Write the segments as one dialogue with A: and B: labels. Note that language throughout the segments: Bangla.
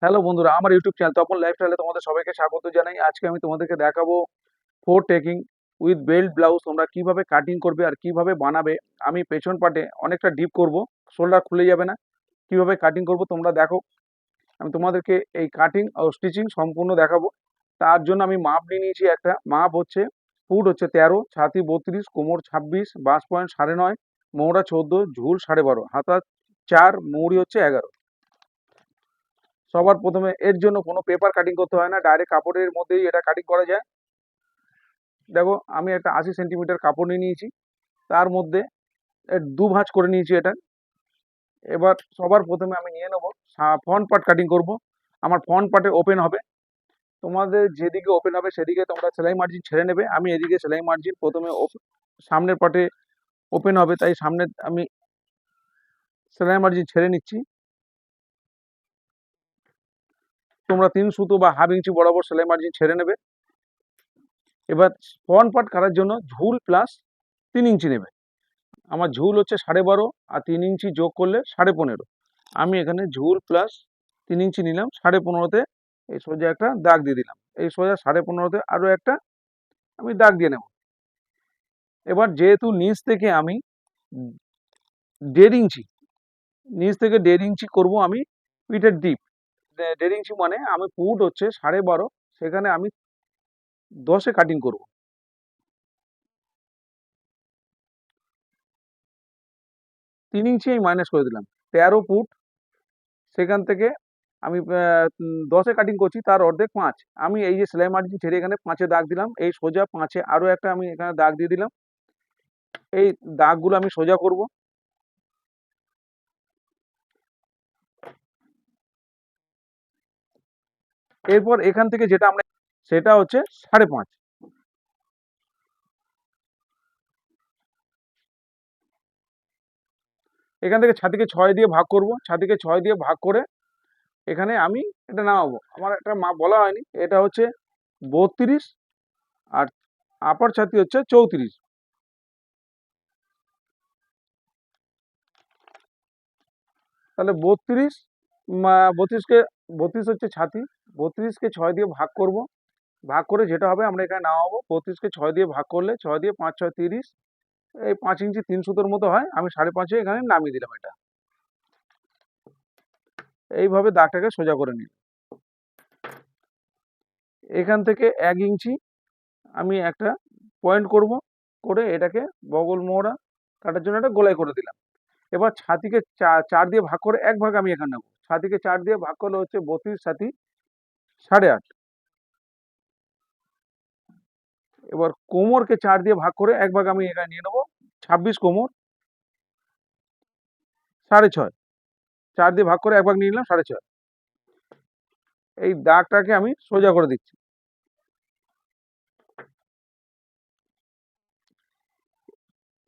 A: হ্যালো বন্ধুরা, আমার ইউটিউব চ্যানেল তপন লাইফস্টাইলে তোমাদের সবাইকে স্বাগত জানাই। আজকে আমি তোমাদেরকে দেখাবো four taking with belt blouse তোমরা কিভাবে কাটিং করবে আর কিভাবে বানাবে। আমি পেছন পাটে অনেকটা ডিপ করব, শোল্ডার খুলে যাবে না। কিভাবে কাটিং করব তোমরা দেখো। আমি তোমাদেরকে এই কাটিং ও স্টিচিং সম্পূর্ণ দেখাবো। তার জন্য আমি মাপ নিয়ে নিয়েছি। একটা মাপ হচ্ছে ফুট হচ্ছে 13, ছাতি 32, কোমর 26, বাস পয়েন্ট 9.5, মৌরা 14, ঝুল 12.5, হাতা 4, মৌরি হচ্ছে 11। সবার প্রথমে এর জন্য কোনো পেপার কাটিং করতে হয় না, ডাইরেক্ট কাপড়ের মধ্যেই এটা কাটিং করা যায়। দেখো, আমি একটা 80 সেন্টিমিটার কাপড় নিয়ে নিয়েছি, তার মধ্যে এর দু ভাঁজ করে নিয়েছি এটা। এবার সবার প্রথমে আমি নিয়ে নেবো ফ্রন্ট পার্ট কাটিং করব। আমার ফ্রন্ট পার্টে ওপেন হবে, তোমাদের যেদিকে ওপেন হবে সেদিকে তোমরা সেলাই মার্জিন ছেড়ে নেবে। আমি এদিকে সেলাই মার্জিন প্রথমে সামনের পার্টে ওপেন হবে, তাই সামনে আমি সেলাই মার্জিন ছেড়ে নিচ্ছি। তোমরা 3 সুতো বা হাফ ইঞ্চি বরাবর সেলাই মার্জিন ছেড়ে নেবে। এবার ফ্রন্ট পার্ট কাটার জন্য ঝুল প্লাস 3 ইঞ্চি নেবে। আমার ঝুল হচ্ছে 12.5, আর 3 ইঞ্চি যোগ করলে 15.5। আমি এখানে ঝুল প্লাস 3 ইঞ্চি নিলাম, 15.5তে এই সোজা একটা দাগ দিয়ে দিলাম। এই সোজা 15.5তে আরও একটা আমি দাগ দিয়ে নেব। এবার যেহেতু নিচ থেকে আমি 1.5 ইঞ্চি, নিচ থেকে 1.5 ইঞ্চি করবো আমি পিঠের ডিপ। 1.5 ইঞ্চি মানে আমি ফুট হচ্ছে 12.5, সেখানে আমি 10-এ কাটিং করব। 3 ইঞ্চি আমি মাইনাস করে দিলাম, 13 ফুট। সেখান থেকে আমি 10-এ কাটিং করছি, তার অর্ধেক 5। আমি এই যে সেলাই মার্জিন ছেড়ে এখানে 5-এ দাগ দিলাম, এই সোজা 5-এ আরও একটা আমি এখানে দাগ দিয়ে দিলাম। এই দাগগুলো আমি সোজা করব। এরপর এখান থেকে যেটা আমরা সেটা হচ্ছে 5.5। এখান থেকে ছাতিকে 6 দিয়ে ভাগ করব। ছাতিকে 6 দিয়ে ভাগ করে এখানে আমি এটা নামাবো। আমার একটা মাপ বলা হয়নি, এটা হচ্ছে 32, আর আপার ছাতি হচ্ছে 34। তাহলে 32, 32কে 32 হচ্ছে ছাতি, 32কে 6 দিয়ে ভাগ করব। ভাগ করে যেটা হবে আমরা এখানে নামাবো। 32কে 6 দিয়ে ভাগ করলে 6 দিয়ে 5 6 30, এই 5 ইঞ্চি 3 সুতোর মতো হয়। আমি 5.5-এ এখানে নামিয়ে দিলাম এটা। এইভাবে দাগটাকে সোজা করে নিই। এখান থেকে 1 ইঞ্চি আমি একটা পয়েন্ট করব, করে এটাকে বগল মোহরা কাটার জন্য একটা গোলাই করে দিলাম। এবার ছাতিকে 4 দিয়ে ভাগ করে 1 ভাগ আমি এখানে নেবো। ছাতিকে 4 দিয়ে ভাগ করলে হচ্ছে 32, ছাতি 8.5। এবার কোমরকে 4 দিয়ে ভাগ করে 1 ভাগ আমি এখানে নিয়ে নেবো, 26 কোমর 6.5। 4 দিয়ে ভাগ করে 1 ভাগ নিয়ে নিলাম, 6.5। এই দাগটাকে আমি সোজা করে দিচ্ছি।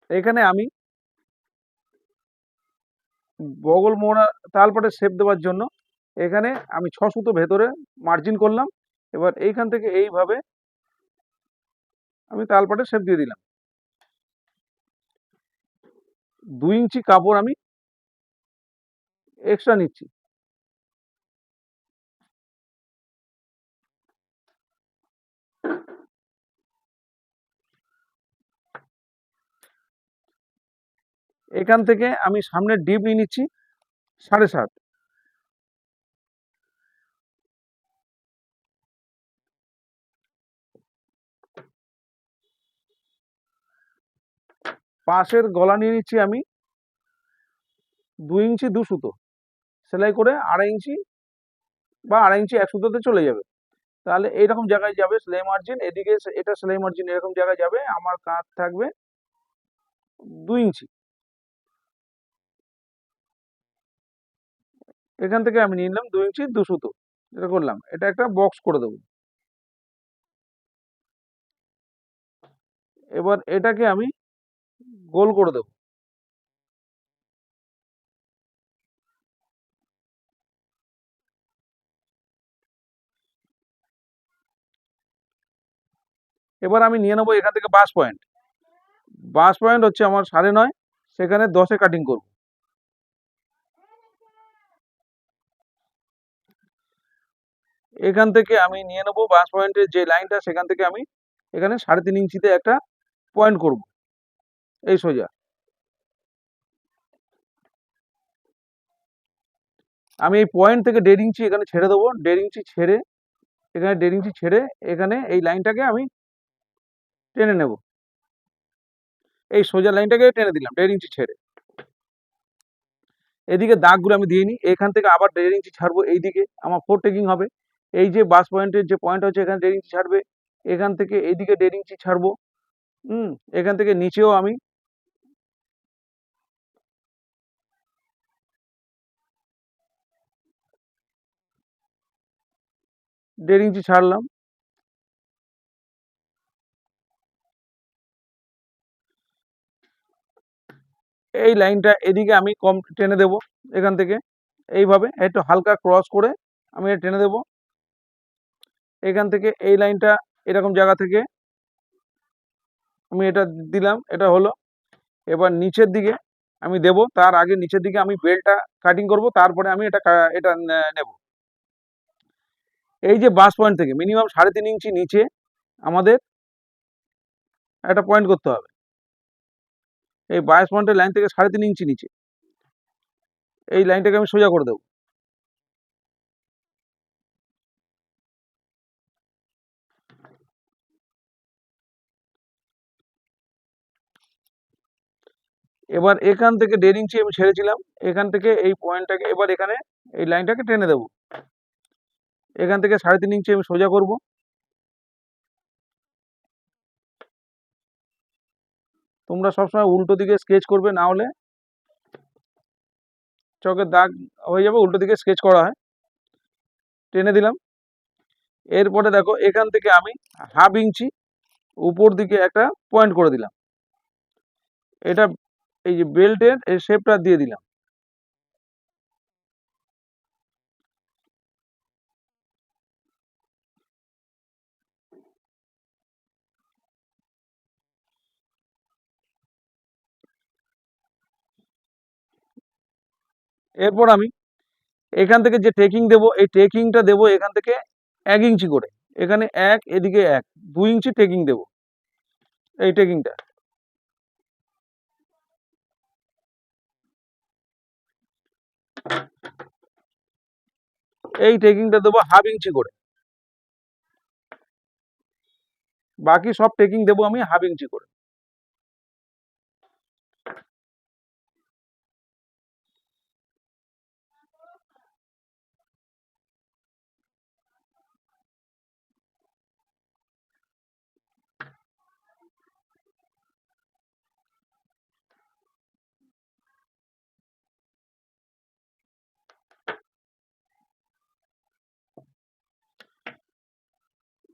A: এখানে আমি বগল মোড়া তালপাটে শেপ দেওয়ার জন্য এখানে আমি 6 সুতো ভেতরে মার্জিন করলাম। এবার এইখান থেকে এইভাবে আমি তালপাটে শেপ দিয়ে দিলাম। 2 ইঞ্চি কাপড় আমি এক্সট্রা নিচ্ছি। এখান থেকে আমি সামনের ডিপ নিয়ে নিচ্ছি 7.5। পাশের গলা নিয়ে নিচ্ছি আমি 2 ইঞ্চি 2 সুতো, সেলাই করে 2.5 ইঞ্চি বা 2.5 ইঞ্চি 1 সুতোতে চলে যাবে। তাহলে এইরকম জায়গায় যাবে সেলাই মার্জিন, এদিকে এটা সেলাই মার্জিন এরকম জায়গায় যাবে। আমার কাঁধ থাকবে 2 ইঞ্চি। এখান থেকে আমি নিয়ে নিলাম 2 ইঞ্চি 2 সুতো, এটা করলাম। এটা একটা বক্স করে দেবো। এবার এটাকে আমি গোল করে দেবো। এবার আমি নিয়ে নেবো এখান থেকে বাস পয়েন্ট। বাস পয়েন্ট হচ্ছে আমার 9.5, সেখানে 10-এ কাটিং করব। এখান থেকে আমি নিয়ে নেবো বাস পয়েন্টের যে লাইনটা, সেখান থেকে আমি এখানে 3.5 ইঞ্চিতে একটা পয়েন্ট করব, এই সোজা। আমি এই পয়েন্ট থেকে 1.5 ইঞ্চি এখানে ছেড়ে দেবো, 1.5 ইঞ্চি ছেড়ে, এখানে 1.5 ইঞ্চি ছেড়ে এখানে এই লাইনটাকে আমি টেনে নেব, এই সোজা লাইনটাকে টেনে দিলাম 1.5 ইঞ্চি ছেড়ে। এদিকে দাগগুলো আমি দিয়ে নিই, এখান থেকে আবার 1.5 ইঞ্চি ছাড়বো, এইদিকে আমার 4 টেকিং হবে। এই যে বাস পয়েন্টের যে পয়েন্ট হচ্ছে এখানে 1.5 ইঞ্চি ছাড়বে, এখান থেকে এইদিকে 1.5 ইঞ্চি ছাড়বো। এখান থেকে নিচেও আমি 1.5 ইঞ্চি ছাড়লাম। এই লাইনটা এদিকে আমি কম টেনে দেব, এখান থেকে এইভাবে একটু হালকা ক্রস করে আমি এটা টেনে দেব। এখান থেকে এই লাইনটা এরকম জায়গা থেকে আমি এটা দিলাম, এটা হলো। এবার নিচের দিকে আমি দেব, তার আগে নিচের দিকে আমি বেলটা কাটিং করব, তারপরে আমি এটা নেব। এই যে বাস পয়েন্ট থেকে মিনিমাম 3.5 ইঞ্চি নিচে আমাদের একটা পয়েন্ট করতে হবে। এই বাস পয়েন্টের লাইন থেকে 3.5 ইঞ্চি নিচে এই লাইনটাকে আমি সোজা করে দেবো। এবার এখান থেকে 1.5 ইঞ্চি আমি ছেড়েছিলাম, এখান থেকে এই পয়েন্টটাকে এবার এখানে এই লাইনটাকে টেনে দেবো। এখান থেকে 3.5 ইঞ্চি আমি সোজা করব। তোমরা সবসময় উল্টো দিকে স্কেচ করবে, না হলে চকের দাগ হয়ে যাবে। উল্টো দিকে স্কেচ করা হয়। টেনে দিলাম। এরপরে দেখো এখান থেকে আমি 1/2 ইঞ্চি উপর দিকে একটা পয়েন্ট করে দিলাম। এটা এই যে বেল্টের এই শেপটা দিয়ে দিলাম। এরপর আমি এখান থেকে যে টেকিং দেবো, এই টেকিংটা দেবো এখান থেকে 1 ইঞ্চি করে, এখানে 1, এদিকে 1, 2 ইঞ্চি টেকিং দেবো। এই টেকিংটা, এই টেকিংটা দেবো 1/2 ইঞ্চি করে। বাকি সব টেকিং দেবো আমি 1/2 ইঞ্চি করে।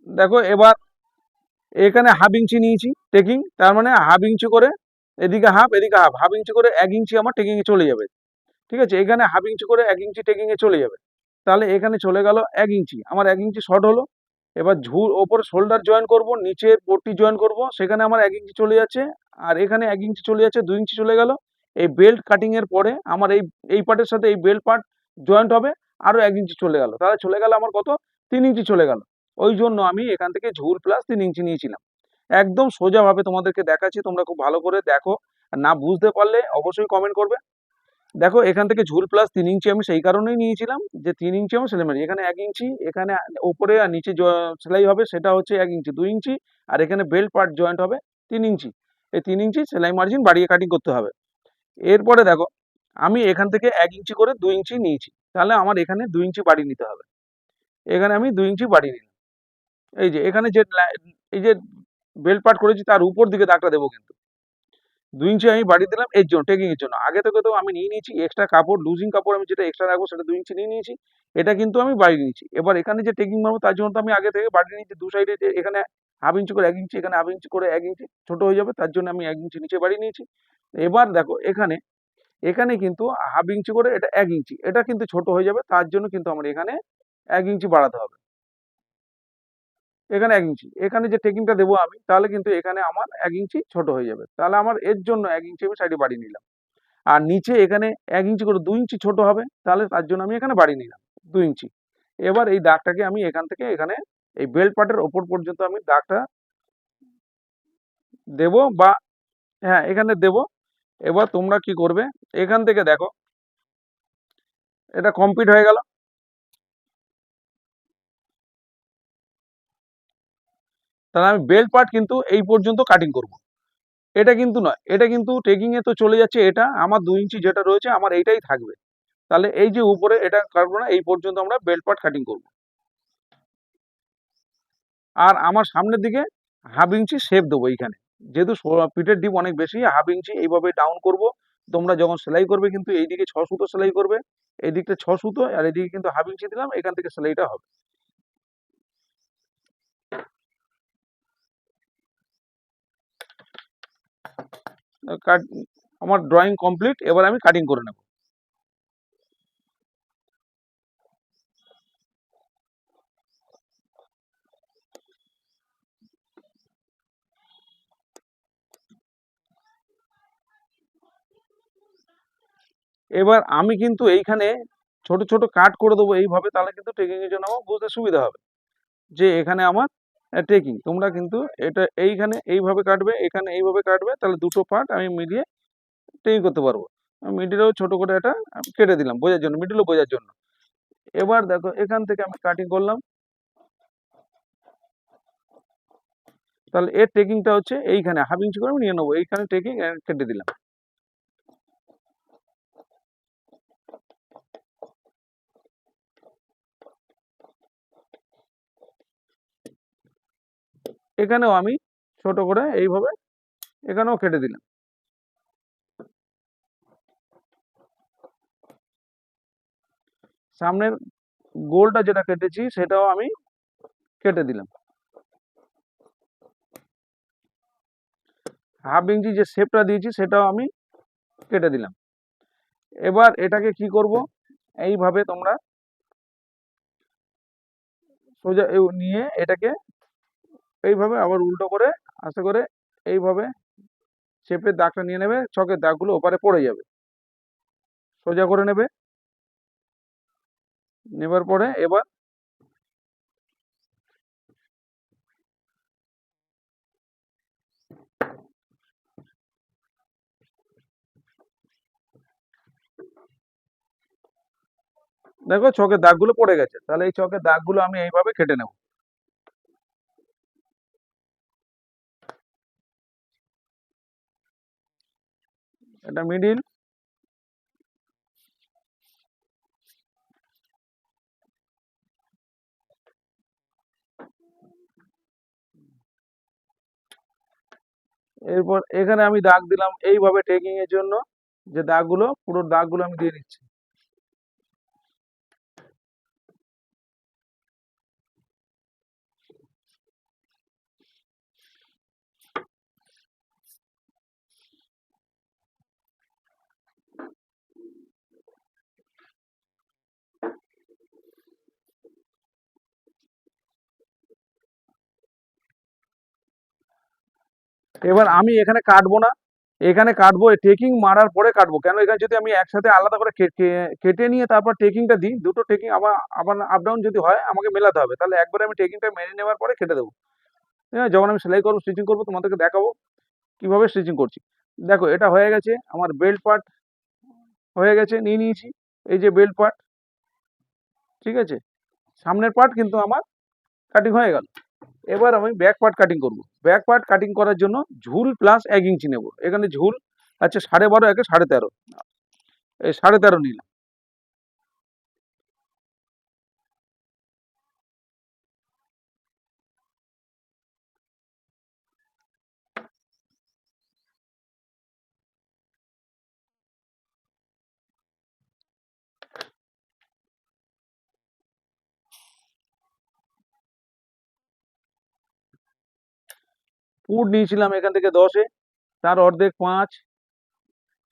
A: দেখো এবার এখানে 1/2 ইঞ্চি নিয়েছি টেকিং, তার মানে 1/2 ইঞ্চি করে, এদিকে হাফ এদিকে হাফ, 1/2 ইঞ্চি করে 1 ইঞ্চি আমার টেকিং এ চলে যাবে। ঠিক আছে, এখানে 1/2 ইঞ্চি করে 1 ইঞ্চি টেকিং এ চলে যাবে। তাহলে এখানে চলে গেল 1 ইঞ্চি, আমার 1 ইঞ্চি শর্ট হলো। এবার ওপরে শোল্ডার জয়েন করব, নিচের পট্টি জয়েন করব, সেখানে আমার 1 ইঞ্চি চলে যাচ্ছে। আর এখানে 1 ইঞ্চি চলে যাচ্ছে, 2 ইঞ্চি চলে গেল। এই বেল্ট কাটিং এর পরে আমার এই পার্টের সাথে এই বেল্ট পার্ট জয়েন্ট হবে, আরো 1 ইঞ্চি চলে গেল। তাহলে চলে গেল আমার কত, 3 ইঞ্চি চলে গেল। ওই জন্য আমি এখান থেকে ঝুল প্লাস 3 ইঞ্চি নিয়েছিলাম। একদম সোজাভাবে তোমাদেরকে দেখাচ্ছি, তোমরা খুব ভালো করে দেখো। আর না বুঝতে পারলে অবশ্যই কমেন্ট করবে। দেখো এখান থেকে ঝুল প্লাস 3 ইঞ্চি আমি সেই কারণেই নিয়েছিলাম যে 3 ইঞ্চি আমার সেলাই মারি, এখানে 1 ইঞ্চি, এখানে উপরে আর নিচে সেলাই হবে সেটা হচ্ছে 1 ইঞ্চি, 2 ইঞ্চি, আর এখানে বেল্ট পার্ট জয়েন্ট হবে 3 ইঞ্চি। এই 3 ইঞ্চি সেলাই মার্জিন বাড়িয়ে কাটিং করতে হবে। এরপরে দেখো আমি এখান থেকে 1 ইঞ্চি করে 2 ইঞ্চি নিয়েছি, তাহলে আমার এখানে 2 ইঞ্চি বাড়িয়ে নিতে হবে। এখানে আমি 2 ইঞ্চি বাড়িয়ে নিলাম। এই যে এখানে যে এই যে বেল্ট পার্ট করেছি তার উপর দিকে দাগটা দেবো, কিন্তু 2 ইঞ্চি আমি বাড়িয়ে দিলাম এর জন্য, টেকিং এর জন্য। আগে থেকে তো আমি নিয়ে নিয়েছি এক্সট্রা কাপড়, লুজিং কাপড় আমি যেটা এক্সট্রা রাখবো সেটা 2 ইঞ্চি নিয়ে নিয়েছি। এটা কিন্তু আমি বাড়িয়ে নিয়েছি। এবার এখানে যে টেকিং মারবো তার জন্য তো আমি আগে থেকে বাড়িয়ে নিয়েছি। দু সাইডে যে এখানে 1/2 ইঞ্চি করে 1 ইঞ্চি, এখানে 1/2 ইঞ্চি করে 1 ইঞ্চি ছোট হয়ে যাবে, তার জন্য আমি 1 ইঞ্চি নিচে বাড়িয়ে নিয়েছি। এবার দেখো এখানে এখানে কিন্তু 1/2 ইঞ্চি করে এটা 1 ইঞ্চি, এটা কিন্তু ছোট হয়ে যাবে, তার জন্য কিন্তু আমার এখানে 1 ইঞ্চি বাড়াতে হবে। এখানে 1 ইঞ্চি, এখানে যে টেকিংটা দেবো আমি, তাহলে কিন্তু এখানে আমার 1 ইঞ্চি ছোট হয়ে যাবে। তাহলে আমার এর জন্য 1 ইঞ্চি আমি সাইডে বাড়িয়ে নিলাম। আর নিচে এখানে 1 ইঞ্চি করে 2 ইঞ্চি ছোট হবে, তাহলে তার জন্য আমি এখানে বাড়িয়ে নিলাম 2 ইঞ্চি। এবার এই দাগটাকে আমি এখান থেকে এখানে এই বেল্ট পার্টের ওপর পর্যন্ত আমি দাগটা দেব, বা হ্যাঁ এখানে দেব। এবার তোমরা কি করবে, এখান থেকে দেখো এটা কমপ্লিট হয়ে গেল। তাহলে আমি বেল্ট পার্ট কিন্তু এই পর্যন্ত কাটিং করব, এটা কিন্তু নয়, এটা কিন্তু টেকিং এ তো চলে যাচ্ছে, এটা আমার 2 ইঞ্চি যেটা রয়েছে আমার এইটাই থাকবে। তাহলে এই যে উপরে এটা কাটবো না, এই পর্যন্ত আমরা বেল্ট পার্ট কাটিং করব। আর আমার সামনের দিকে 1/2 ইঞ্চি শেপ দেবো এইখানে, যেহেতু পিঠের ডিপ অনেক বেশি, 1/2 ইঞ্চি এইভাবে ডাউন করব। তোমরা যখন সেলাই করবে কিন্তু এইদিকে 6 সুতো সেলাই করবে, এই দিকটা 6 সুতো, আর এদিকে কিন্তু 1/2 ইঞ্চি দিলাম, এখান থেকে সেলাইটা হবে। কাট আমার ড্রয়িং কমপ্লিট, এবার আমি কাটিং করে নেব। এবার আমি কিন্তু এইখানে ছোট ছোট কাট করে দেবো এইভাবে, তাহলে কিন্তু টেকিং এর জন্য আমার বুঝতে সুবিধা হবে যে এখানে আমার টেকিং। তোমরা কিন্তু এটা এইখানে এইভাবে কাটবে, এখানে এইভাবে কাটবে, তাহলে দুটো পার্ট আমি মিলিয়ে টেকিং করতে পারবো। মিডিলেও ছোট করে এটা আমি কেটে দিলাম বোঝার জন্য, মিডিলও বোঝার জন্য। এবার দেখো এখান থেকে আমি কাটিং করলাম, তাহলে এর টেকিংটা হচ্ছে এইখানে 1/2 ইঞ্চি করে আমি নিয়ে নেবো, এইখানে টেকিং কেটে দিলাম। এখানেও আমি ছোট করে এইভাবে এখানেও কেটে দিলাম। সামনের গোলটা যেটা কেটেছি সেটাও আমি কেটে দিলাম। 1/2 ইঞ্চি যে শেপটা দিয়েছি সেটাও আমি কেটে দিলাম। এবার এটাকে কি করব, এইভাবে তোমরা সোজা নিয়ে এটাকে এইভাবে আবার উল্টো করে আস্তে করে এইভাবে শেপের দাগটা নিয়ে নেবে, ছকের দাগগুলো ওপারে পড়ে যাবে, সোজা করে নেবে। নেবার পরে এবার দেখো ছকের দাগগুলো পড়ে গেছে, তাহলে এই ছকের দাগগুলো আমি এইভাবে কেটে নেব। এটা মিডিল, এরপর এখানে আমি দাগ দিলাম এইভাবে টেকিং এর জন্য, যে দাগগুলো পুরো দাগগুলো আমি দিয়ে দিচ্ছি। এবার আমি এখানে কাটবো না, এখানে কাটবো টেকিং মারার পরে কাটবো, কেন এখানে যদি আমি একসাথে আলাদা করে কেটে নিয়ে তারপর টেকিংটা দিই, দুটো টেকিং আবার আবার আপ ডাউন যদি হয় আমাকে মেলাতে হবে, তাহলে একবারে আমি টেকিংটা মেরে নেওয়ার পরে কেটে দেবো। হ্যাঁ, যখন আমি সেলাই করবো স্টিচিং করবো তোমাদেরকে দেখাবো কিভাবে স্টিচিং করছি। দেখো এটা হয়ে গেছে, আমার বেল্ট পার্ট হয়ে গেছে, নিয়ে নিয়েছি এই যে বেল্ট পার্ট, ঠিক আছে। সামনের পার্ট কিন্তু আমার কাটিং হয়ে গেল। এবার আমি ব্যাক পার্ট কাটিং করব। ব্যাক পার্ট কাটিং করার জন্য ঝুল প্লাস 1 ইঞ্চি নেব, এখানে ঝুল আছে 12.5, একে 13.5, এই 13.5 নিলাম। পুট নিয়েছিলাম এখান থেকে 10-এ, তার অর্ধেক 5,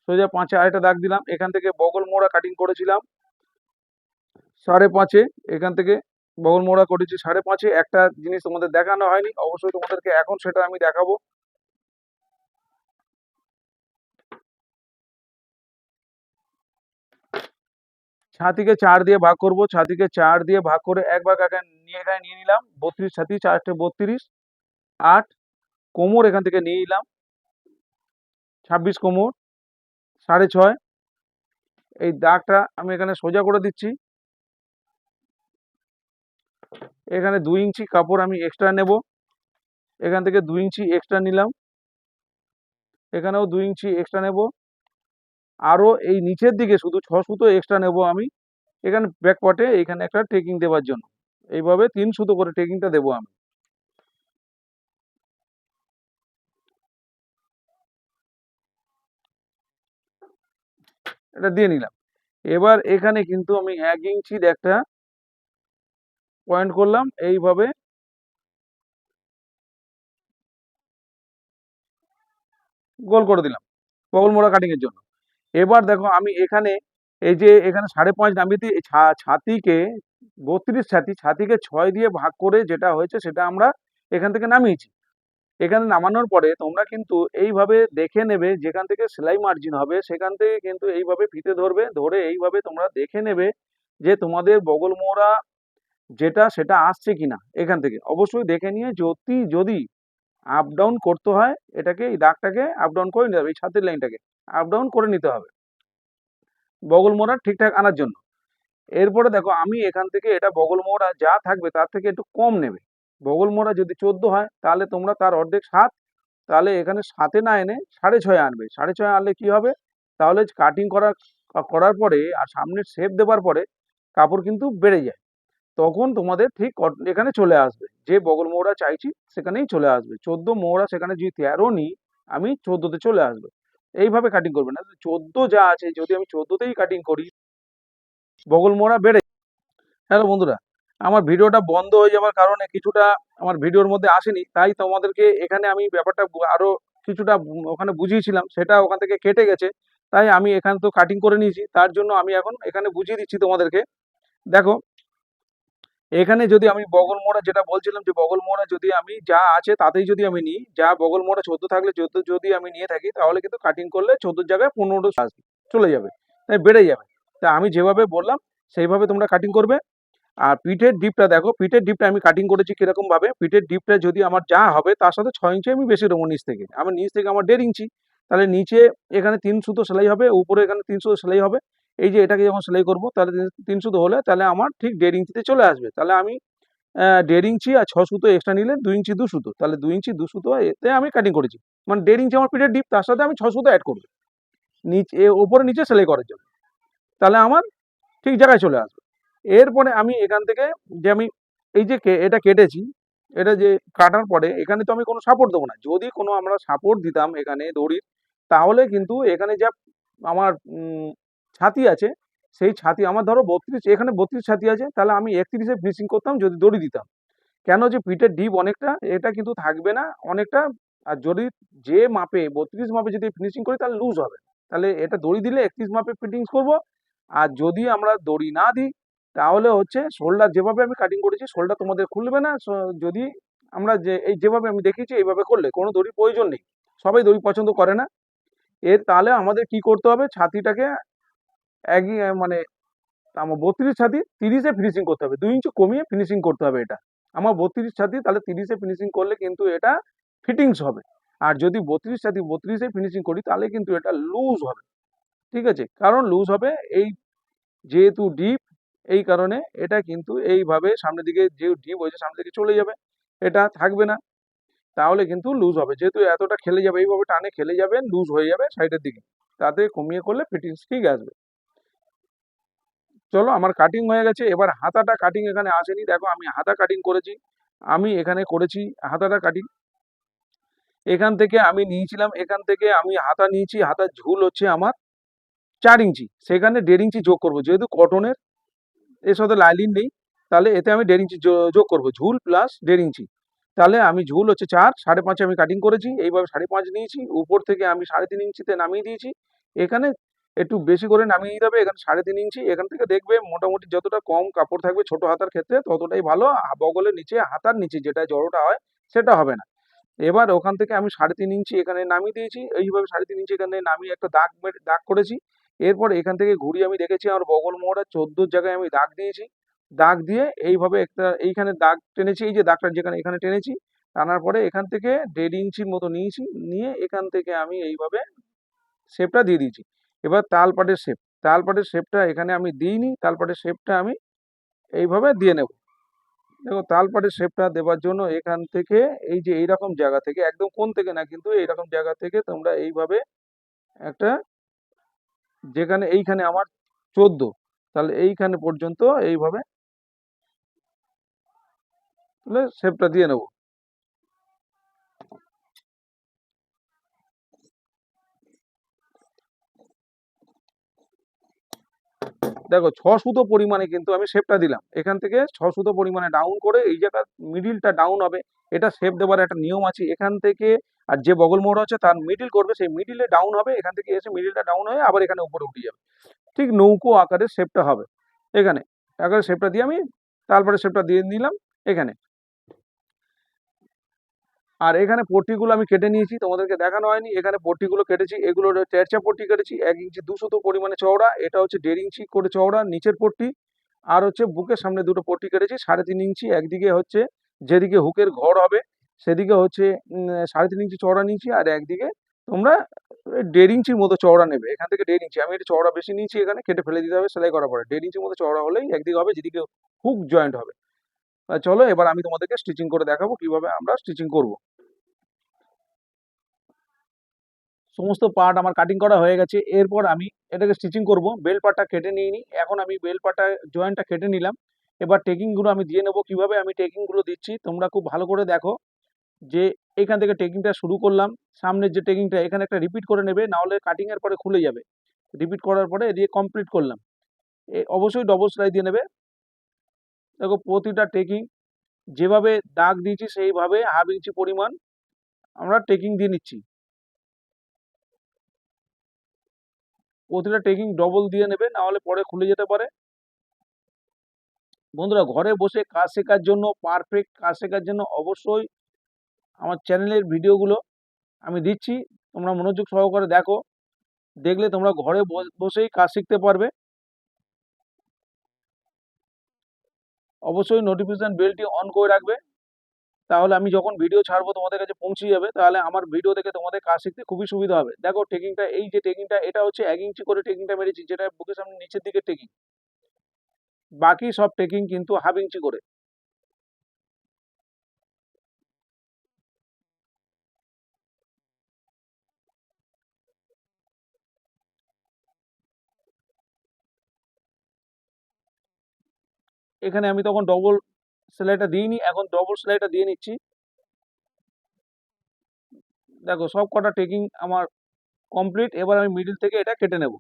A: সোজা 5-এ আরেকটা দাগ দিলাম। এখান থেকে বগল মোড়া কাটিং করেছিলাম 5.5-এ, এখান থেকে বগল মোড়া করেছি 5.5-এ। একটা জিনিস তোমাদের দেখানো হয়নি, অবশ্যই তোমাদেরকে এখন সেটা আমি দেখাবো। ছাতিকে 4 দিয়ে ভাগ করব, ছাতিকে 4 দিয়ে ভাগ করে এক ভাগ এখানে নিয়ে নিলাম 32 ছাতি 4 32 8 কোমর এখান থেকে নিয়ে নিলাম 26 কোমর 6.5। এই দাগটা আমি এখানে সোজা করে দিচ্ছি। এখানে 2 ইঞ্চি কাপড় আমি এক্সট্রা নেব, এখান থেকে 2 ইঞ্চি এক্সট্রা নিলাম, এখানেও 2 ইঞ্চি এক্সট্রা নেব, আরও এই নিচের দিকে শুধু 6 সুতো এক্সট্রা নেব আমি এখানে ব্যাক পার্টে এখানে একটা টেকিং দেওয়ার জন্য। এইভাবে 3 সুতো করে টেকিংটা দেবো আমি। এটা দিয়ে নিলাম। এবার এখানে কিন্তু আমি 1 ইঞ্চির একটা পয়েন্ট করলাম, এইভাবে গোল করে দিলাম বগল মোড়া কাটিং এর জন্য। এবার দেখো আমি এখানে এই যে এখানে 5.5 নামিয়ে দিয়ে ছাতিকে 32 ছাতিকে 6 দিয়ে ভাগ করে যেটা হয়েছে সেটা আমরা এখান থেকে নামিয়েছি। এখানে নামানোর পরে তোমরা কিন্তু এইভাবে দেখে নেবে, যেখান থেকে সেলাই মার্জিন হবে সেখান থেকে কিন্তু এইভাবে ফিতে ধরবে, ধরে এইভাবে তোমরা দেখে নেবে যে তোমাদের বগল মোড়া যেটা সেটা আসছে কিনা। এখান থেকে অবশ্যই দেখে নিয়ে যদি আপ ডাউন করতে হয় এটাকে, এই দাগটাকে আপ ডাউন করে নিতে হবে, এই ছাতির লাইনটাকে আপ ডাউন করে নিতে হবে বগল মোড়া ঠিকঠাক আনার জন্য। এরপরে দেখো আমি এখান থেকে এটা বগল মোড়া যা থাকবে তার থেকে একটু কম নেবে। বগল মোড়া যদি 14 হয় তাহলে তোমরা তার অর্ধেক 7, তাহলে এখানে 7-এ না এনে 6.5 আনবে। 6.5 আনলে কি হবে, তাহলে কাটিং করার পরে আর সামনের শেপ দেওয়ার পরে কাপড় কিন্তু বেড়ে যায়, তখন তোমাদের ঠিক এখানে চলে আসবে, যে বগল মোড়া চাইছি সেখানেই চলে আসবে। 14 মোড়া সেখানে যদি 13 নিই আমি 14তে চলে আসবে। এইভাবে কাটিং করবে না, 14 যা আছে যদি আমি 14তেই কাটিং করি বগল মোড়া বেড়ে। হ্যালো বন্ধুরা, আমার ভিডিওটা বন্ধ হয়ে যাওয়ার কারণে কিছুটা আমার ভিডিওর মধ্যে আসেনি, তাই তোমাদেরকে এখানে আমি ব্যাপারটা আরো কিছুটা ওখানে বুঝিয়েছিলাম, সেটা ওখান থেকে কেটে গেছে, তাই আমি এখানে তো কাটিং করে নিয়েছি, তার জন্য আমি এখন এখানে বুঝিয়ে দিচ্ছি তোমাদেরকে। দেখো এখানে যদি আমি বগল মোড়া যেটা বলছিলাম, যে বগল মোড়া যদি আমি যা আছে তাতেই যদি আমি নিই, যা বগল মোড়া 14 থাকলে 14 যদি আমি নিয়ে থাকি তাহলে কিন্তু কাটিং করলে 14 জায়গায় 15 আসবে, চলে যাবে, তাই বেড়ে যাবে। তাই আমি যেভাবে বললাম সেইভাবে তোমরা কাটিং করবে। আর পিঠের ডিপটা দেখো, পিঠের ডিপটা আমি কাটিং করেছি কিরকম ভাবে, পিঠের ডিপটা যদি আমার যা হবে তার সাথে 6 ইঞ্চি আমি বেশি দেবো নিচ থেকে, আমার নিচ থেকে আমার 1.5 ইঞ্চি, তাহলে নিচে এখানে 3 সুতো সেলাই হবে, উপরে এখানে 3 সুতো সেলাই হবে। এই যে এটাকে যখন সেলাই করবো তাহলে 3 সুতো হলে তাহলে আমার ঠিক 1.5 ইঞ্চিতে চলে আসবে। তাহলে আমি 1.5 ইঞ্চি আর 6 সুতো এক্সট্রা নিলে 2 ইঞ্চি 2 সুতো, তাহলে 2 ইঞ্চি 2 সুতো এতে আমি কাটিং করেছি, মানে 1.5 ইঞ্চি আমার পিঠের ডিপ, তার সাথে আমি 6 সুতো অ্যাড করবো নিচে ওপরে নিচে সেলাই করার জন্য, তাহলে আমার ঠিক জায়গায় চলে আসবে। এরপরে আমি এখান থেকে যে আমি এই যে এটা কেটেছি, এটা যে কাটার পরে এখানে তো আমি কোনো সাপোর্ট দেবো না, যদি কোনো আমরা সাপোর্ট দিতাম এখানে দড়ির, তাহলে কিন্তু এখানে যা আমার ছাতি আছে সেই ছাতি আমার ধরো 32, এখানে 32 ছাতি আছে, তাহলে আমি 31-এ ফিনিশিং করতাম যদি দড়ি দিতাম। কেন, যে পিঠের ডিপ অনেকটা, এটা কিন্তু থাকবে না অনেকটা, আর যদি যে মাপে 32 মাপে যদি ফিনিশিং করি তাহলে লুজ হবে, তাহলে এটা দড়ি দিলে 31 মাপে ফিটিংস করব। আর যদি আমরা দড়ি না দিই তাহলে হচ্ছে শোল্ডার যেভাবে আমি কাটিং করেছি শোল্ডার তোমাদের খুলবে না। যদি আমরা যেভাবে আমি দেখিয়েছি এইভাবে করলে কোনো দড়ির প্রয়োজন নেই, সবাই দড়ি পছন্দ করে না। তাহলে আমাদের কি করতে হবে, ছাতিটাকে একই মানে আমার 32 ছাতি 30-এ ফিনিশিং করতে হবে, 2 ইঞ্চি কমিয়ে ফিনিশিং করতে হবে। এটা আমার 32 ছাতি, তাহলে 30-এ ফিনিশিং করলে কিন্তু এটা ফিটিংস হবে। আর যদি 32 ছাতি 32-এ ফিনিশিং করি তাহলে কিন্তু এটা লুজ হবে, ঠিক আছে, কারণ লুজ হবে এই যেহেতু ডিপ, এই কারণে এটা কিন্তু এইভাবে সামনের দিকে যে ডিপ হয়েছে সামনের দিকে চলে যাবে, এটা থাকবে না, তাহলে কিন্তু লুজ হবে, যেহেতু এতটা খেলে যাবে এইভাবে টানে খেলে যাবে লুজ হয়ে যাবে সাইডের দিকে, তাতে কমিয়ে করলে ফিটিংস ঠিক আসবে। চলো আমার কাটিং হয়ে গেছে, এবার হাতাটা কাটিং এখানে আসেনি, দেখো আমি হাতা কাটিং করেছি, আমি এখানে করেছি হাতাটা কাটিং। এখান থেকে আমি নিয়েছিলাম, এখান থেকে আমি হাতা নিয়েছি, হাতার ঝুল হচ্ছে আমার 4 ইঞ্চি, সেখানে 1.5 ইঞ্চি যোগ করবো, যেহেতু কটনের এর সাথে লাইলিন নেই, তাহলে এতে আমি 1.5 ইঞ্চি যোগ করবো, ঝুল প্লাস 1.5 ইঞ্চি, তাহলে আমি ঝুল হচ্ছে 4, 5.5 আমি কাটিং করেছি, এইভাবে 5.5 নিয়েছি, উপর থেকে আমি 3.5 ইঞ্চিতে নামিয়ে দিয়েছি। এখানে একটু বেশি করে নামিয়ে দিতে হবে, এখানে 3.5 ইঞ্চি, এখান থেকে দেখবে মোটামুটি যতটা কম কাপড় থাকবে ছোট হাতার ক্ষেত্রে ততটাই ভালো, বগলের নিচে হাতার নিচে যেটা জড়োটা হয় সেটা হবে না। এবার ওখান থেকে আমি 3.5 ইঞ্চি এখানে নামিয়ে দিয়েছি, এইভাবে 3.5 ইঞ্চি এখানে নামিয়ে একটা দাগ করেছি। এরপর এখান থেকে ঘুরিয়ে আমি দেখেছি আমার বগল মোড়া 14 জায়গায় আমি দাগ দিয়েছি। দাগ দিয়ে এইভাবে একটা এইখানে দাগ টেনেছি, এই যে দাগটা যেখানে এখানে টেনেছি, টানার পরে এখান থেকে 1.5 ইঞ্চির মতো নিয়েছি, নিয়ে এখান থেকে আমি এইভাবে শেপটা দিয়ে দিয়েছি। এবার তালপাটের শেপ, তালপাটের শেপটা এখানে আমি দিইনি, তালপাটের শেপটা আমি এইভাবে দিয়ে নেব। দেখো তালপাটের শেপটা দেওয়ার জন্য এখান থেকে এই যে এইরকম জায়গা থেকে, একদম কোণ থেকে না কিন্তু এইরকম জায়গা থেকে তোমরা এইভাবে একটা, যেখানে এইখানে আমার 14, তাহলে এইখানে পর্যন্ত এইভাবে তাহলে শেপটা দিয়ে নেব। দেখো 6 সুতো পরিমাণে কিন্তু আমি শেপটা দিলাম, এখান থেকে 6 সুতো পরিমাণে ডাউন করে এই জায়গা মিডিলটা ডাউন হবে। এটা শেপ দেওয়ার একটা নিয়ম আছে এখান থেকে, আর যে বগল মোড় আছে তার মিডিল করবে, সেই মিডিলে ডাউন হবে, এখান থেকে এসে মিডিলটা ডাউন হয়ে আবার এখানে উপরে উঠে যাবে, ঠিক নৌকো আকারের শেপটা হবে। এখানে আকারের শেপটা দিয়ে আমি তারপরে শেপটা দিয়ে নিলাম এখানে। আর এখানে পট্টিগুলো আমি কেটে নিয়েছি, তোমাদেরকে দেখানো হয়নি, এখানে পট্টিগুলো কেটেছি, এগুলো তেরচা পট্টি কেটেছি 1 ইঞ্চি 2 সুতো পরিমাণে চওড়া, এটা হচ্ছে 1.5 ইঞ্চি করে চওড়া নিচের পট্টি। আর হচ্ছে বুকের সামনে দুটো পট্টি কেটেছি 3.5 ইঞ্চি, একদিকে হচ্ছে যেদিকে হুকের ঘর হবে সেদিকে হচ্ছে 3.5 ইঞ্চি চওড়া নিয়েছি, আর একদিকে তোমরা 1.5 ইঞ্চির মতো চওড়া নেবে, এখান থেকে 1.5 ইঞ্চি, আমি একটু চওড়া বেশি নিয়েছি, এখানে কেটে ফেলে দিতে হবে সেলাই করার পরে। 1.5 ইঞ্চির মতো চওড়া হলেই একদিকে হবে, যেদিকে হুক জয়েন্ট হবে। চলো এবার আমি তোমাদেরকে স্টিচিং করে দেখাবো কিভাবে আমরা স্টিচিং করব। সমস্ত পার্ট আমার কাটিং করা হয়ে গেছে, এরপর আমি এটাকে স্টিচিং করব। বেল্ট পার্টটা কেটে নিয়ে নিই, এখন আমি বেল্ট পার্টটা জয়েন্টটা কেটে নিলাম। এবার টেকিংগুলো আমি দিয়ে নেবো, কিভাবে আমি টেকিংগুলো দিচ্ছি তোমরা খুব ভালো করে দেখো। যে এখান থেকে টেকিংটা শুরু করলাম, সামনের যে টেকিংটা এখানে একটা রিপিট করে নেবে, না হলে কাটিং এর পরে খুলে যাবে। রিপিট করার পরে দিয়ে কমপ্লিট করলাম, অবশ্যই ডবল সেলাই দিয়ে নেবে। দেখো প্রতিটা টেকিং যেভাবে দাগ দিয়েছি সেইভাবে 1/2 ইঞ্চি পরিমাণ আমরা টেকিং দিয়ে নিচ্ছি। প্রতিটা টেকিং ডবল দিয়ে নেবে, না হলে পরে খুলে যেতে পারে। বন্ধুরা ঘরে বসে কাজ শেখার জন্য, পারফেক্ট কাজ শেখার জন্য অবশ্যই আমার চ্যানেলের ভিডিওগুলো আমি দিচ্ছি, তোমরা মনোযোগ সহকারে দেখো, দেখলে তোমরা ঘরে বসেই কাজ শিখতে পারবে। অবশ্যই নোটিফিকেশন বেলটি অন করে রাখবে, তাহলে আমি যখন ভিডিও ছাড়বো তোমাদের কাছে পৌঁছে যাবে, তাহলে আমার ভিডিও দেখে তোমাদের কাজ শিখতে খুবই সুবিধা হবে। দেখো টেকিংটা, এই যে টেকিংটা এটা হচ্ছে 1 ইঞ্চি করে টেকিংটা মেরেছি, যেটা বুকের সামনে নিচের দিকে টেকিং, বাকি সব টেকিং কিন্তু 1/2 ইঞ্চি করে। এখানে আমি তখন ডবল সেলাইটা দিইনি, এখন ডবল সেলাইটা দিয়ে নিচ্ছি। দেখো সব কটা টেকিং আমার কমপ্লিট, এবার আমি মিডিল থেকে এটা কেটে নেব।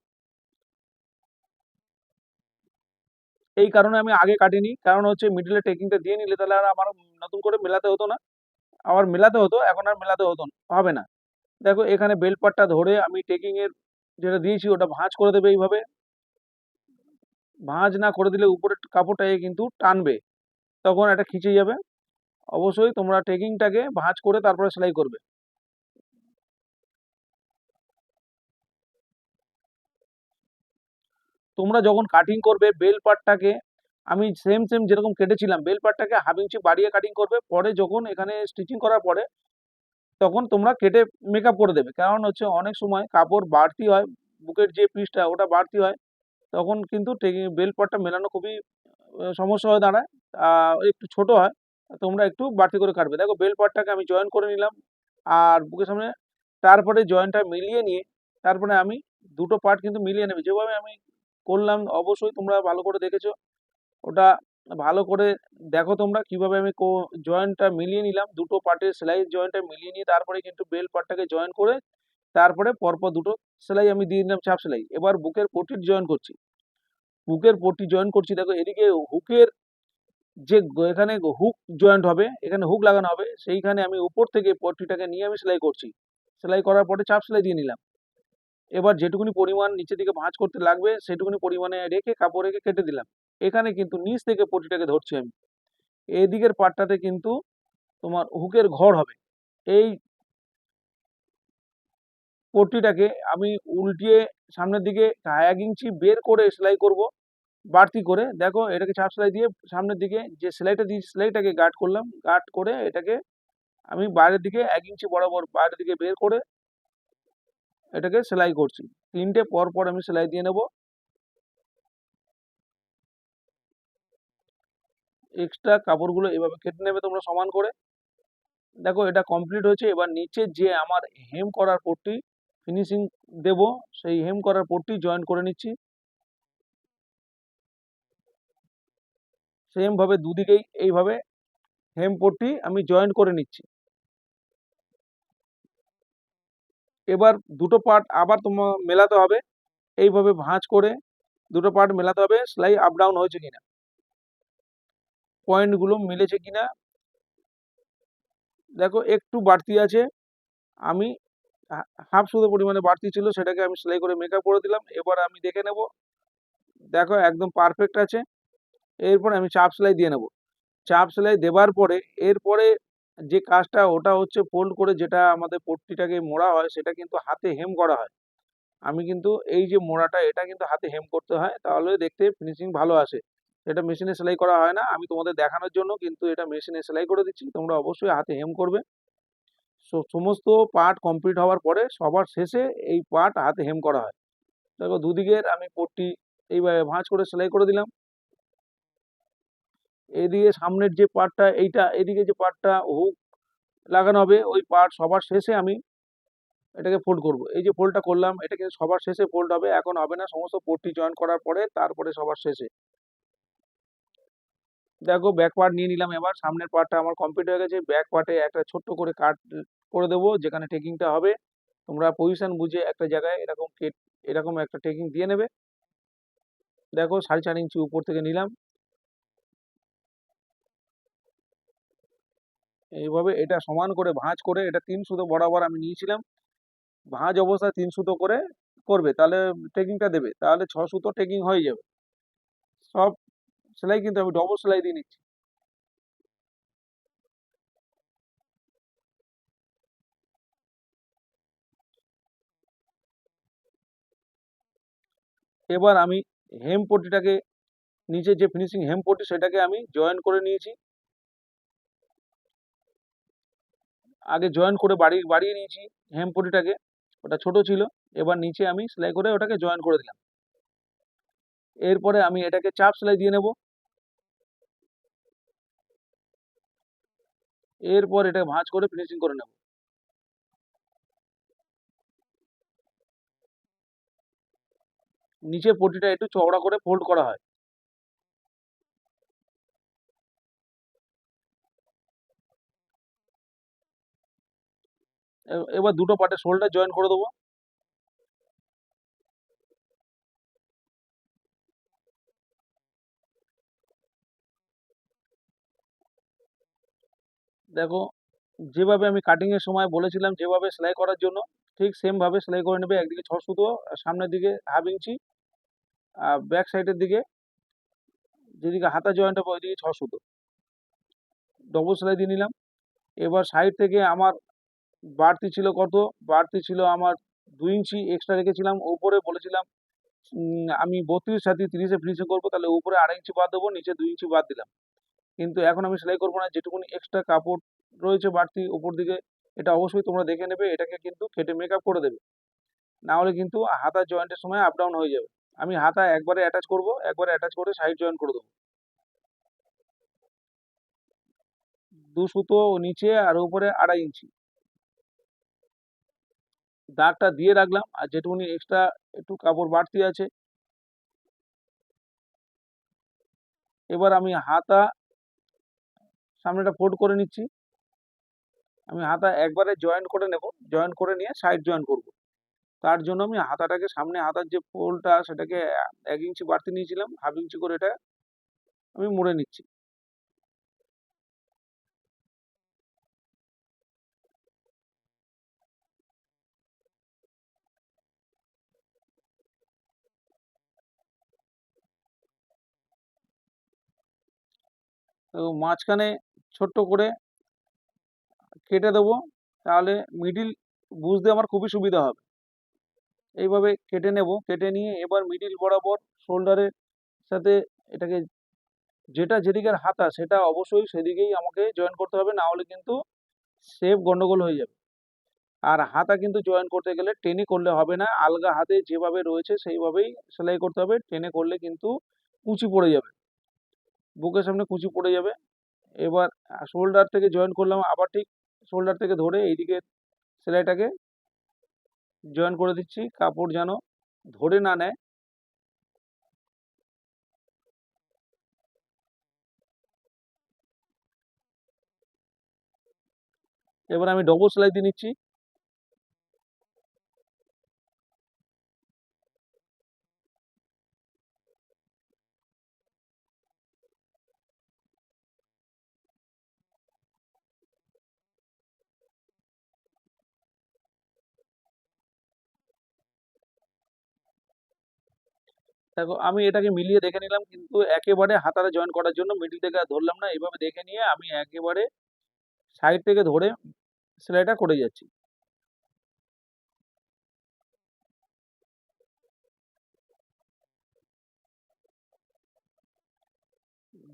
A: এই কারণে আমি আগে কাটিনি, কারণ হচ্ছে মিডিলে টেকিংটা দিয়ে নিলে তাহলে আর আমার নতুন করে মেলাতে হতো না, আবার মেলাতে হতো, এখন আর মেলাতে হতো হবে না। দেখো এখানে বেল্ট পার্টটা ধরে আমি টেকিং এর যেটা দিয়েছি ওটা ভাঁজ করে দেবে, এইভাবে ভাঁজ না করে দিলে উপরের কাপড়টাকে কিন্তু টানবে, তখন এটা খিচে যাবে। অবশ্যই তোমরা টেকিংটাকে ভাঁজ করে তারপরে সেলাই করবে। তোমরা যখন কাটিং করবে বেল পার্টটাকে, আমি সেম সেম যেরকম কেটেছিলাম বেল পার্টটাকে 1/2 ইঞ্চি বাড়িয়ে কাটিং করবে, পরে যখন এখানে স্টিচিং করার পরে তখন তোমরা কেটে মেকআপ করে দেবে, কারণ হচ্ছে অনেক সময় কাপড় বাড়তি হয়, বুকের যে পিসটা ওটা বাড়তি হয়, তখন কিন্তু বেল পার্টটা মেলানো খুবই সমস্যা হয়ে দাঁড়ায়, একটু ছোট হয়, তোমরা একটু বাড়তি করে কাটবে। দেখো বেল পার্টটাকে আমি জয়েন করে নিলাম, আর বুকের সামনে তারপরে জয়েন্টটা মিলিয়ে নিয়ে তারপরে আমি দুটো পার্ট কিন্তু মিলিয়ে নেবে, যেভাবে আমি করলাম অবশ্যই তোমরা ভালো করে দেখেছো, ওটা ভালো করে দেখো তোমরা কিভাবে আমি জয়েন্টটা মিলিয়ে নিলাম, দুটো পার্টের সেলাই জয়েন্টটা মিলিয়ে নিয়ে তারপরে কিন্তু বেল পার্টটাকে জয়েন করে তারপরে পরপর দুটো সেলাই আমি দিয়ে নিলাম চাপ সেলাই। এবার বুকের পট্টি জয়েন করছি, বুকের পট্টি জয়েন করছি। দেখো এদিকে হুকের যে এখানে হুক জয়েন্ট হবে, এখানে হুক লাগানো হবে, সেইখানে আমি উপর থেকে পট্টিটাকে নিয়ে আমি সেলাই করছি, সেলাই করার পরে চাপ সেলাই দিয়ে নিলাম। এবার যেটুকুনি পরিমাণ নিচের দিকে ভাঁজ করতে লাগবে সেটুকুনি পরিমাণে রেখে কাপড় রেখে কেটে দিলাম। এখানে কিন্তু নিচ থেকে পট্টিটাকে ধরছি আমি, এদিকের পার্টটাতে কিন্তু তোমার হুকের ঘর হবে, এই পট্টিটাকে আমি উল্টিয়ে সামনের দিকে 1 ইঞ্চি বের করে সেলাই করব বাড়তি করে। দেখো এটাকে চাপ সেলাই দিয়ে সামনের দিকে যে সেলাইটা দিয়েছি সেলাইটাকে গার্ড করলাম, গার্ড করে এটাকে আমি বাইরের দিকে 1 ইঞ্চি বরাবর বাইরের দিকে বের করে এটাকে সেলাই করছি। 3টে পর পর আমি সেলাই দিয়ে নেব। এক্সট্রা কাপড়গুলো এভাবে কেটে নেবে তোমরা সমান করে। দেখো এটা কমপ্লিট হয়েছে। এবার নিচে যে আমার হেম করার পট্টি ফিনিশিং দেব, সেই হেম করার পট্টি জয়েন করে নিচ্ছি। সেম ভাবে দুদিকেই এইভাবে হেম পট্টি আমি জয়েন করে নিচ্ছি। এবার দুটো পার্ট আবার তোমার মেলাতে হবে, এইভাবে ভাঁজ করে দুটো পার্ট মেলাতে হবে, সেলাই আপ ডাউন হয়েছে কিনা, পয়েন্টগুলো মিলেছে কিনা। দেখো একটু বাড়তি আছে, আমি হাফ সুতো পরিমাণে বাড়তি ছিল, সেটাকে আমি সেলাই করে মেকআপ করে দিলাম। এবার আমি দেখে নেব, দেখো একদম পারফেক্ট আছে। এরপরে আমি চাপ সেলাই দিয়ে নেব। চাপ সেলাই দেবার পরে এরপরে যে কাজটা ওটা হচ্ছে ফোল্ড করে যেটা আমাদের পট্টিটাকে মোড়া হয় সেটা কিন্তু হাতে হেম করা হয়। আমি কিন্তু এই যে মোড়াটা এটা কিন্তু হাতে হেম করতে হয়, তাহলে দেখতে ফিনিশিং ভালো আসে। এটা মেশিনে সেলাই করা হয় না, আমি তোমাদের দেখানোর জন্য কিন্তু এটা মেশিনে সেলাই করে দিচ্ছি। তোমরা অবশ্যই হাতে হেম করবে। সমস্ত পার্ট কমপ্লিট হওয়ার পরে সবার শেষে এই পার্ট হাতে হেম করা হয়। দেখো দুদিকের আমি পট্টি এইভাবে ভাঁজ করে সেলাই করে দিলাম। এদিকে সামনের যে পার্টটা এইটা এদিকে যে পার্টটা হুক লাগানো হবে ওই পার্ট সবার শেষে আমি এটাকে ফোল্ড করব। এই যে ফোল্ডটা করলাম এটা কিন্তু সবার শেষে ফোল্ড হবে, এখন হবে না, সমস্ত পট্টি জয়েন করার পরে তারপরে সবার শেষে। দেখো ব্যাক পার্ট নিয়ে নিলাম। এবার সামনের পার্টটা আমার কমপ্লিট হয়ে গেছে। ব্যাক পার্টে একটা ছোট্ট করে কাট করে দেবো যেখানে টেকিংটা হবে। তোমরা পজিশন বুঝে একটা জায়গায় এরকম একটা টেকিং দিয়ে নেবে। দেখো 4.5 ইঞ্চি উপর থেকে নিলাম। এইভাবে এটা সমান করে ভাঁজ করে এটা 3 সুতো বরাবর আমি নিয়েছিলাম। ভাঁজ অবস্থায় 3 সুতো করে করবে, তাহলে টেকিংটা দেবে, তাহলে 6 সুতো টেকিং হয়ে যাবে। সব সেলাই কিন্তু আমি ডবল সেলাই দিয়ে নিচ্ছি। এবার আমি হেম পট্টিটাকে নিচে যে ফিনিশিং হেম পট্টি সেটাকে আমি জয়েন করে নিয়েছি। আগে জয়েন করে বাড়িয়ে নিয়েছি হেম পট্টিটাকে, ওটা ছোট ছিল। এবার নিচে আমি সেলাই করে ওটাকে জয়েন করে দিলাম। এরপরে আমি এটাকে চাপ সেলাই দিয়ে নেব। এরপর এটা ভাঁজ করে ফিনিশিং করে নেব। নিচে পট্টিটা একটু চওড়া করে ফোল্ড করা হয়। এবার দুটো পার্টের শোল্ডার জয়েন করে দেবো। দেখো যেভাবে আমি কাটিং এর সময় বলেছিলাম যেভাবে সেলাই করার জন্য ঠিক সেম ভাবে সেলাই করে নেবে। একদিকে 6 সুতো, আর সামনের দিকে 1/2 ইঞ্চি, আর ব্যাক সাইডের দিকে যেদিকে হাতা জয়েন্ট হবে ওইদিকে 6 সুতো ডবল সেলাই দিয়ে নিলাম। এবার সাইড থেকে আমার বাড়তি ছিল কত, বাড়তি ছিল আমার 2 ইঞ্চি এক্সট্রা রেখেছিলাম। উপরে বলেছিলাম আমি 32 30-এ ফিনিশিং করবো, তাহলে উপরে 2.5 ইঞ্চি বাদ দেবো, নিচে 2 ইঞ্চি বাদ দিলাম। কিন্তু এখন আমি সেলাই করবো না, যেটুকুনি এক্সট্রা কাপড় রয়েছে বাড়তি উপর দিকে এটা অবশ্যই তোমরা দেখে নেবে, এটাকে কিন্তু কেটে মেকআপ করে দেবে, না হলে কিন্তু হাতা জয়েন্টের সময় আপ ডাউন হয়ে যাবে। আমি হাতা একবারে অ্যাটাচ করব, একবারে অ্যাটাচ করে সাইড জয়েন করে দেবো। 2 সুতো নিচে আর উপরে 2.5 ইঞ্চি দাগটা দিয়ে রাখলাম। আর যেটুকুনি এক্সট্রা একটু কাপড় বাড়তি আছে, এবার আমি হাতা সামনেটা ফোল্ড করে নিচ্ছি। আমি হাতা একবারে জয়েন করে নেব, জয়েন করে নিয়ে সাইড জয়েন করব। তার জন্য আমি হাতাটাকে সামনে হাতার যে ফোল্ডটা সেটাকে 1 ইঞ্চি বাড়তি নিয়েছিলাম, 1/2 ইঞ্চি করে এটা আমি মুড়ে নিচ্ছি। তো মাঝখানে ছোট্ট করে কেটে দেবো, তাহলে মিডিল বুঝতে আমার খুবই সুবিধা হবে। এইভাবে কেটে নেব। কেটে নিয়ে এবার মিডিল বরাবর শোল্ডারের সাথে এটাকে, যেটা যেদিকের হাতা সেটা অবশ্যই সেদিকেই আমাকে জয়েন করতে হবে, না হলে কিন্তু শেপ গন্ডগোল হয়ে যাবে। আর হাতা কিন্তু জয়েন করতে গেলে টেনে করলে হবে না, আলগা হাতে যেভাবে রয়েছে সেইভাবেই সেলাই করতে হবে। টেনে করলে কিন্তু কুচি পড়ে যাবে, বুকের সামনে কুচি পড়ে যাবে। এবার শোল্ডার থেকে জয়েন করলাম, আবার ঠিক শোল্ডার থেকে ধরে এইদিকে সেলাইটাকে জয়েন করে দিচ্ছি, কাপড় যেন ধরে না নেয়। এবার আমি ডবল সেলাই দিয়ে নিচ্ছি। দেখো আমি এটাকে মিলিয়ে দেখে নিলাম, কিন্তু একেবারে হাতারে জয়েন করার জন্য মিডিল থেকে আর ধরলাম না, এইভাবে দেখে নিয়ে আমি একেবারে সাইড থেকে ধরে সেলাইটা করে যাচ্ছি।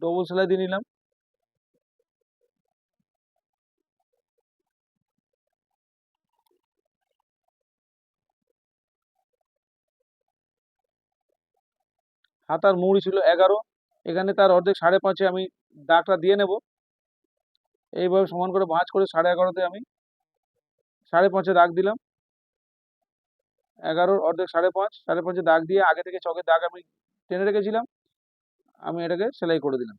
A: ডবল সেলাই দিয়ে নিলাম। হাতার মুড়ি ছিল 11, এখানে তার অর্ধেক 5.5-এ আমি দাগটা দিয়ে নেব। এইভাবে সমান করে ভাঁজ করে 11.5-তে আমি 5.5-এ দাগ দিলাম। 11-র অর্ধেক 5.5, 5.5-এ দাগ দিয়ে আগে থেকে চকের দাগ আমি টেনে রেখেছিলাম, আমি এটাকে সেলাই করে দিলাম।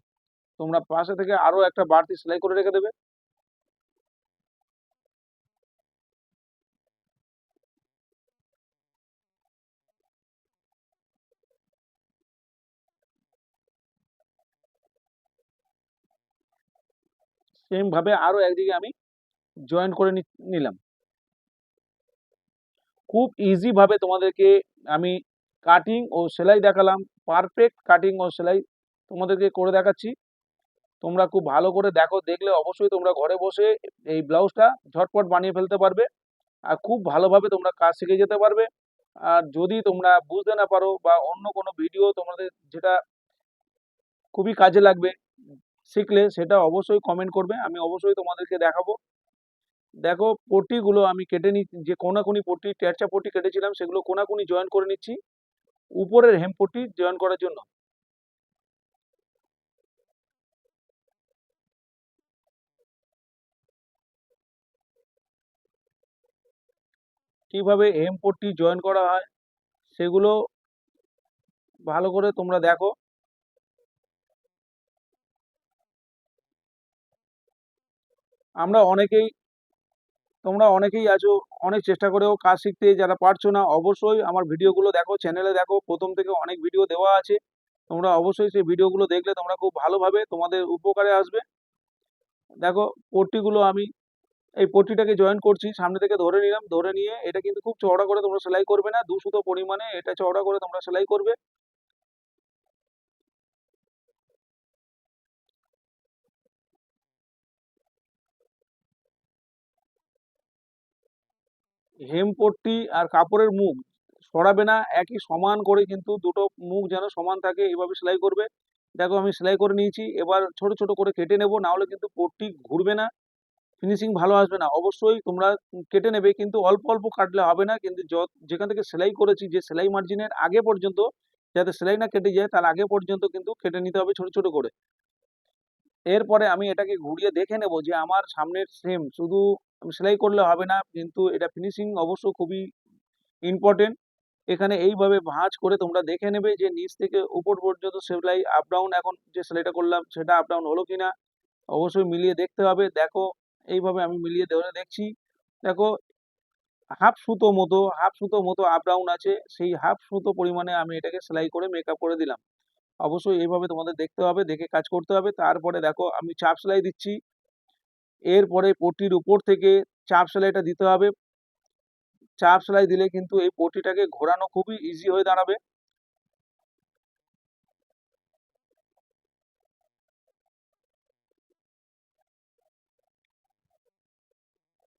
A: তোমরা পাশে থেকে আরো একটা বাড়তি সেলাই করে রেখে দেবে। সেম ভাবে আরো একদিকে আমি জয়েন করে নিলাম। খুব ইজি ভাবে তোমাদেরকে আমি কাটিং ও সেলাই দেখালাম, পারফেক্ট কাটিং ও সেলাই তোমাদেরকে করে দেখাচ্ছি। তোমরা খুব ভালো করে দেখো, দেখলে অবশ্যই তোমরা ঘরে বসে এই ব্লাউজটা ঝটপট বানিয়ে ফেলতে পারবে, আর খুব ভালোভাবে তোমরা কাজ শিখে যেতে পারবে। আর যদি তোমরা বুঝতে না পারো বা অন্য কোনো ভিডিও তোমাদের যেটা খুবই কাজে লাগবে শিখলে, সেটা অবশ্যই কমেন্ট করবে, আমি অবশ্যই তোমাদেরকে দেখাবো। দেখো পট্টিগুলো আমি কেটে যে কোনাকুনি পট্টি, তেরচা পট্টি কেটেছিলাম সেগুলো কোনাকুনি জয়েন করে নিচ্ছি উপরের হেম পট্টি জয়েন করার জন্য। কিভাবে হেম পট্টি জয়েন করা হয় সেগুলো ভালো করে তোমরা দেখো। আমরা অনেকেই, তোমরা অনেকেই আছো অনেক চেষ্টা করেও কাজ শিখতে, যারা পারছো না অবশ্যই আমার ভিডিওগুলো দেখো, চ্যানেলে দেখো, প্রথম থেকে অনেক ভিডিও দেওয়া আছে। তোমরা অবশ্যই সেই ভিডিওগুলো দেখলে তোমরা খুব ভালোভাবে তোমাদের উপকারে আসবে। দেখো পট্টিগুলো আমি এই পট্টিটাকে জয়েন করছি, সামনে থেকে ধরে নিলাম, ধরে নিয়ে এটা কিন্তু খুব চওড়া করে তোমরা সেলাই করবে না, 2 সুতো পরিমাণে এটা চওড়া করে তোমরা সেলাই করবে। হেম পট্টি আর কাপড়ের মুখ সরাবে না, একই সমান করে কিন্তু দুটো মুখ যেন সমান থাকে এইভাবে সেলাই করবে। দেখো আমি সেলাই করে নিয়েছি, এবার ছোট ছোট করে কেটে নেব, না হলে কিন্তু পট্টি ঘুরবে না, ফিনিশিং ভালো আসবে না। অবশ্যই তোমরা কেটে নেবে, কিন্তু অল্প অল্প কাটলে হবে না, কিন্তু যেখান থেকে সেলাই করেছি যে সেলাই মার্জিনের আগে পর্যন্ত, যাতে সেলাই না কেটে যায় তার আগে পর্যন্ত কিন্তু কেটে নিতে হবে ছোট ছোট করে। এরপরে আমি এটাকে ঘুরিয়ে দেখে নেব যে আমার সামনের সেম, শুধু আমি সেলাই করলে হবে না, কিন্তু এটা ফিনিশিং অবশ্য খুবই ইম্পর্টেন্ট। এখানে এইভাবে ভাঁজ করে তোমরা দেখে নেবে যে নিচ থেকে উপর পর্যন্ত সেলাই আপ ডাউন, এখন যে সেলাইটা করলাম সেটা আপ ডাউন হলো কিনা, অবশ্যই মিলিয়ে দেখতে হবে। দেখো এইভাবে আমি মিলিয়ে ধরে দেখছি। দেখো হাফ সুতো মতো আপ ডাউন আছে, সেই হাফ সুতো পরিমাণে আমি এটাকে সেলাই করে মেকআপ করে দিলাম। অবশ্যই এইভাবে তোমাদের দেখতে হবে, দেখে কাজ করতে হবে। তারপরে দেখো আমি চাপ সেলাই দিচ্ছি, এরপরে পট্টির উপর থেকে চাপ সেলাইটা দিতে হবে। চাপ সেলাই দিলে কিন্তু এই পট্টিটাকে ঘোরানো খুবই ইজি হয়ে দাঁড়াবে।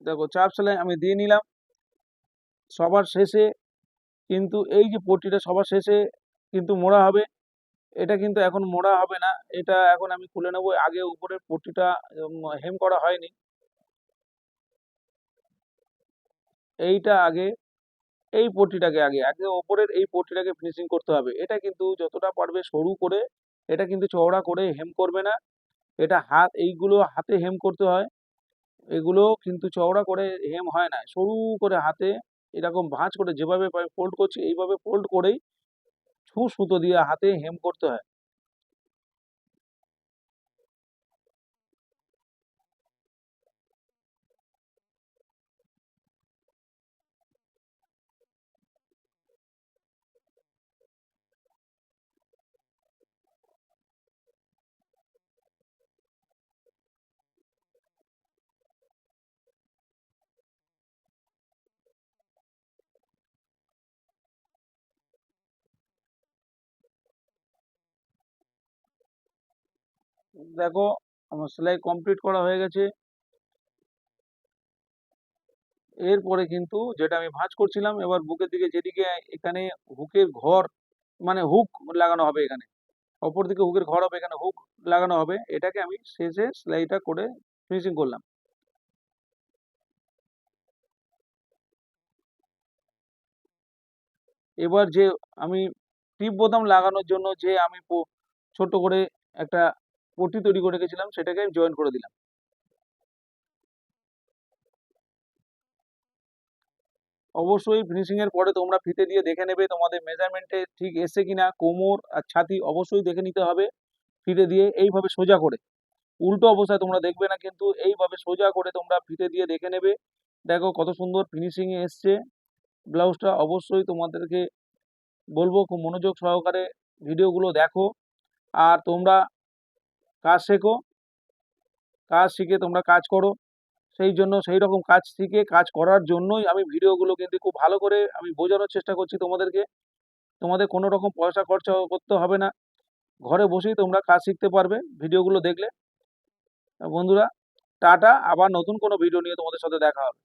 A: দেখো চাপ সেলাই আমি দিয়ে নিলাম। সবার শেষে কিন্তু এই যে পট্টিটা সবার শেষে কিন্তু মোড়া হবে, এটা কিন্তু এখন মোড়া হবে না, এটা এখন আমি খুলে নেবো। আগে উপরের পট্টিটা হেম করা হয়নি, এইটা আগে, এই পট্টিটাকে আগে আগে ওপরের এই পট্টিটাকে ফিনিশিং করতে হবে। এটা কিন্তু যতটা পারবে সরু করে, এটা কিন্তু চওড়া করে হেম করবে না। এটা হাত, এইগুলো হাতে হেম করতে হয়, এগুলো কিন্তু চওড়া করে হেম হয় না, সরু করে হাতে এরকম ভাঁজ করে যেভাবে ফোল্ড করছি এইভাবে ফোল্ড করেই সুতো দিয়ে হাতে হেম করতে হয়। দেখো আমার সেলাই কমপ্লিট করা হয়ে গেছে। এরপরে কিন্তু যেটা আমি ভাঁজ করছিলাম, এবার বুকের দিকে যেদিকে এখানে হুকের ঘর, মানে হুক লাগানো হবে এখানে, অপর দিকে হুকের ঘর হবে, এখানে হুক লাগানো হবে, এটাকে আমি শেষে সেলাইটা করে ফিনিশিং করলাম। এবার যে আমি টিপ বোতাম লাগানোর জন্য যে আমি ছোট করে একটা পট্টি তৈরি করে রেখেছিলাম, সেটাকে আমি জয়েন করে দিলাম। অবশ্যই ফিনিশিং এর পরে তোমরা ফিতে দিয়ে দেখে নেবে তোমাদের মেজারমেন্টে ঠিক এসে কিনা, কোমর আর ছাতি অবশ্যই দেখে নিতে হবে ফিতে দিয়ে এইভাবে সোজা করে। উল্টো অবস্থায় তোমরা দেখবে না, কিন্তু এইভাবে সোজা করে তোমরা ফিতে দিয়ে দেখে নেবে। দেখো কত সুন্দর ফিনিশিং এ এসছে ব্লাউজটা। অবশ্যই তোমাদেরকে বলবো খুব মনোযোগ সহকারে ভিডিওগুলো দেখো, আর তোমরা কাজ শেখো, কাজ শিখে তোমরা কাজ করো। সেই জন্য সেই রকম কাজ শিখে কাজ করার জন্যই আমি ভিডিওগুলো কিন্তু খুব ভালো করে আমি বোঝানোর চেষ্টা করছি তোমাদেরকে। তোমাদের কোনো রকম পয়সা খরচা করতে হবে না, ঘরে বসেই তোমরা কাজ শিখতে পারবে ভিডিওগুলো দেখলে। বন্ধুরা, টাটা, আবার নতুন কোনো ভিডিও নিয়ে তোমাদের সাথে দেখা হবে।